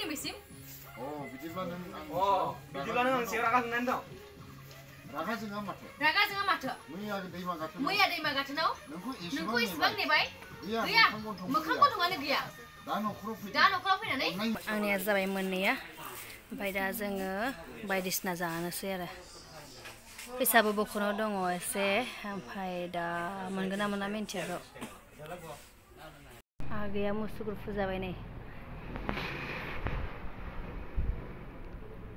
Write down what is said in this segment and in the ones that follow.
फैदों बेसिम? बिदिब्ला नों आं एसे रागा जोंनानै दं। रागा जोङा माथो? मैया दैमा गाथोनाव नोंखौ एसेबां नेबाय? गैया, मोखां गन्थङानो गैया। दा न'खराव फैनानै आंनिया जाबाय मोननैया, ओमफ्राय दा जोङो बायदिसिना जानोसै आरो। फैसाबो बख'नायाव दङ एसे, ओमफ्राय दा मोनगोन ना मोना मिन्थिया र'। आगैया मुसुगुर फुजाबाय नै।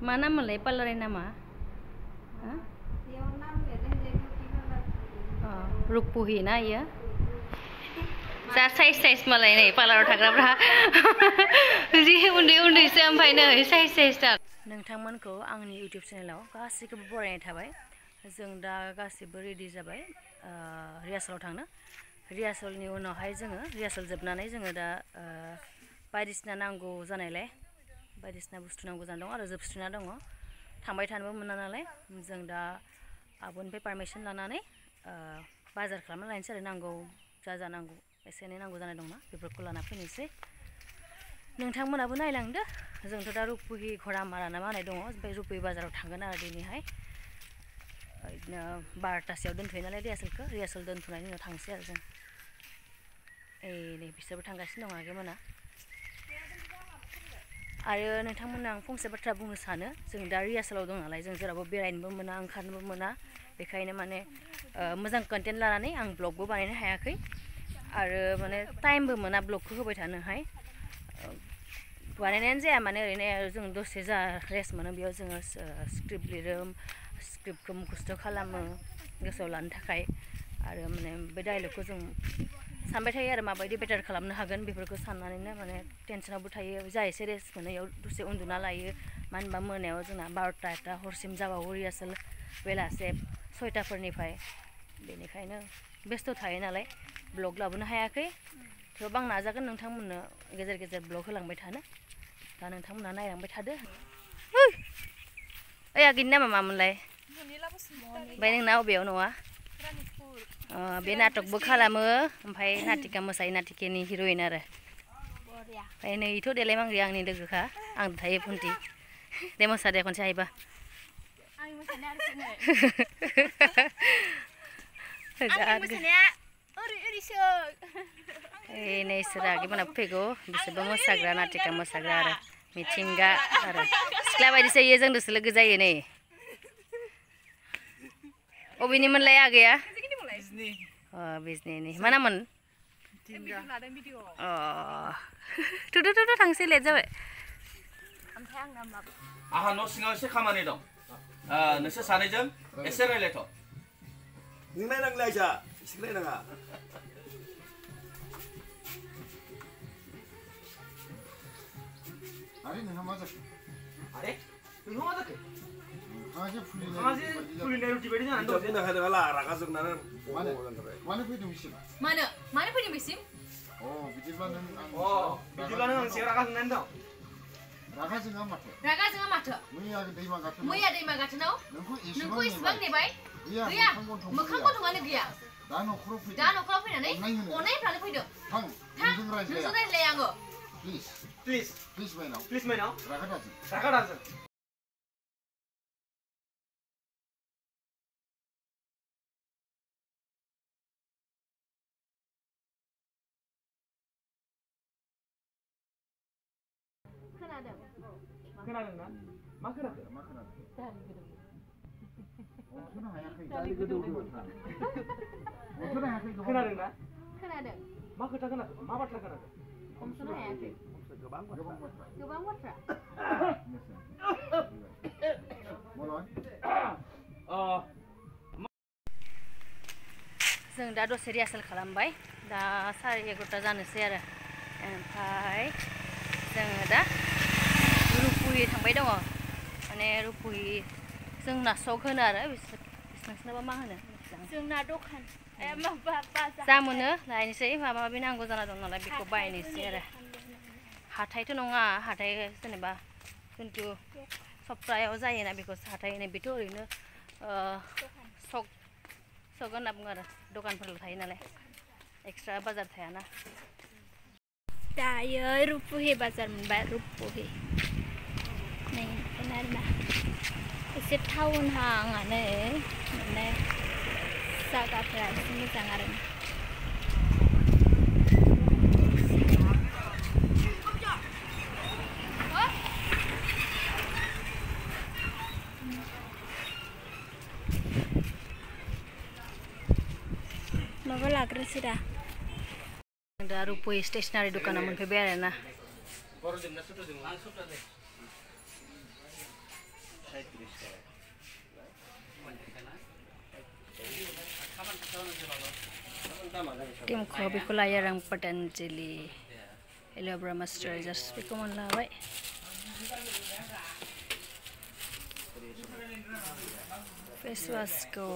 मा नाम मोनलाय पार्लारनि नामा? रुपुहि ना इयो? जा साइज मालाय नै पार्लाराव थाग्राफ्रा जि उन्दैसो ओमफ्राय नै साइज नोंथांमोनखौ आंनि इउटिउब चेनेलाव गासैखौबो बरायनाय थाबाय। जों दा गासिबो रेडि जाबाय रिहार्सेलाव थांनो। रिहार्सेलनि उनावहाय जोङो रिहार्सेल जोबनानै जोङो दा बायदिसिना नांगौ जानायलाय बायदिसिना बुस्थु नांगौ जाना दं आरो जोबस्रिना दङ। थांबाय थानोबो मोना नालाय जों दा आब'निफ्राय पारमिसन लानानै बाजार खालामना लायनोसै आरो नांगौ जा नांगौ एसे एनै नांगौ जानाय दंना बेफोरखौ लाना फैनोसै। नोंथांमोनाबो नायलांदो। जोंथ' दा रुपुहि घरामारा ना मा होननाय दङ, ओमफ्राय रुपुहि बाजाराव थांगोन आरो दिनैहाय। बिदिनो 12तासोआव दोनथ'यो नालाय रिहार्सेल दोनथ'नायनि उनाव थांसै आरो जों। नै बिसोरबो थांगासिनो दं आगैमोना। आरो नोंथांमोननो आं फंसे बाथ्रा बुंनो सानो, जों दा रिहार्सेलाव दं नालाय जों जेरावबो बेरायनोबो मोना ओंखारनोबो मोना, बेखायनो माने मोजां कन्टेन्ट लानानै आं ब्लगबो बानायनो हायाखै आरो माने टाइमबो मोना ब्लगखौ होबाय थानोहाय। बानायनायानो जाया माने ओरैनो जों दसे जा रेस्ट मोनो बेयाव जोङो स्क्रिप्ट लिरो, स्क्रिप्टखौ मुखस्थ' खालामो गोसोआव लानो थाखाय। आरो माने बे डायलगखौ जों सानबाय थायो आरो माबायदि बेटार खालामनो हागोन बेफोरखौ साननानैनो माने टेनसनावबो थायो। जा एसे रेस्ट मोनो बेयाव दसे उन्दुना लायो। मानो होनबा मोनायाव जोंना 12ता हरसिम जाबावो रिहार्सेल, बेलासे 6टाफोरनिफ्राय। बेनिखायनो बेस्थ' थायो नालाय ब्लग लाबोनो हायाखै। थेवबो आं नाजागोन नोंथांमोननो गेजेर गेजेर ब्लग होलांबाय थानो। दा नोंथांमोनहा नायलांबाय थादो। ओइ आगैनि नामा मामोनलाय? ओमफ्राय नोंना अबेयाव न'आ? बे नाटकबो खालामो, ओमफ्राय नाटिका मोसायो, नाटिकानि हिर'इन आरो। ओमफ्राय नैथ' देलाय मांग्रि आंनि लोगोखा, आं थायो फुन्थि। दे मोसा दे खनसे हायोबा। नै इसोर आगैमोनाबो फैगौ, बिसोरबो मोसाग्रा नाटिका मोसाग्रा आरो मिथिंगा आरो सिख्ला बायदिसो इयो, जोंदोसो लोगो जायो नै। अबेनिमोनलाय आगैया? बिजनिनि। मा नाममोन? थुदो थांसै, लेट जाबाय। आंहा न' सिङाव एसे खामानि दं, नोंसोर सानैजों एसे रायलायथ'। नों नायनांला आइसा, एसे नायनाङा। आरे नोंहा मा जाखो? आरे नोंहा मा जाखो? नोंहासो फुलिनाय रुटि बायदि जानानै दं। बुंनो हादों आला रागा जोंनानै मानो फैदों बिसिम? मानो फैदों बेसिम? बिदिब्ला नों आं एसे रागा जोंनानै दं। रागा जोङा माथो? मैया दैमा गाथोनाव नोंखौ एसेबां नेबाय? गैया, मोखां गन्थङानो गैया। दा न'खराव फैनानै अननाय होफ्रानो फैदों। थां, नोंजों रायज्लाया आङो। प्लिज माइनाव रागा दाजों। खोनादोंना? मा खोनाखो? दालि गोदौदों। खोनादोंना? खोनादों। मा खोथा खोनाखो? मा बाथ्रा खोनाखो? हमस'नो हायाखै। गोबां बाथ्रा। जों दा दसे रिहार्सेल खालामबाय, दा 11:30 जानोसै आरो। ओमफ्राय जोङो दा रुपुहि थांबाय दङ, माने रुपुहि जोंना सक होनो आरो नोंसिनाबा मा होनो? जोंना दखान जा मोनो लायनोसै, माबा माबि नांगौ जाना दं नालाय बेखौ बायनोसै आरो। हाथायथ' नङा, हाथाय जेनेबा खिन्थु सप्तायाव जायोना बेखौ हाथाय होनो। बेथ' ओरैनो सक होनना बुङो आरो, दखानफोरल' थायो नालाय, एक्सट्रा बाजार थायाना। दायो रुपुहि बाजार मोनबाय रुपुहि नै बेनो आरोना एसे टाउनहांआनो माने जायगाफोरा एसे मोजां आरो माबा लाग्रोसै दा दा रुपुहि स्टेशनारि दखानाव मोनफैबाय आरोना टिमखौ बेखौ लायो आरो आं पतंजलि एल'भेरा मयस्चाराइजार बेखौ मोनलाबाय फेस वाशखौ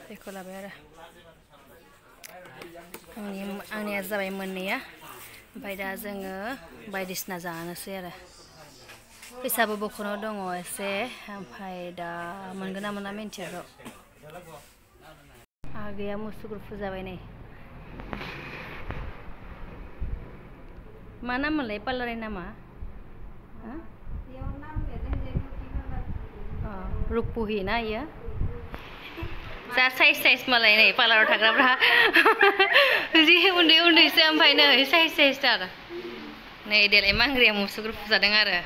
बेखौ लाबाय आरो आंनिया जाबाय मोननैया ओमफ्राय दा जोङो बायदिसिना जानोसै आरो फैसाबो बख'नायाव दङ एसे ओमफ्राय दा मोनगोन ना मोना मिन्थिया र' आहा गैया मुसुगुर फुजाबाय नै मा नाम मोनलाय पार्लारनि नामा रुपुहि ना इयो जा साइज मालाय नै पार्लाराव थाग्राफ्रा जि उन्दैसो ओमफ्राय नै साइज थार नै देलाय मांग्रिया मुसुगुर फुजादों आरो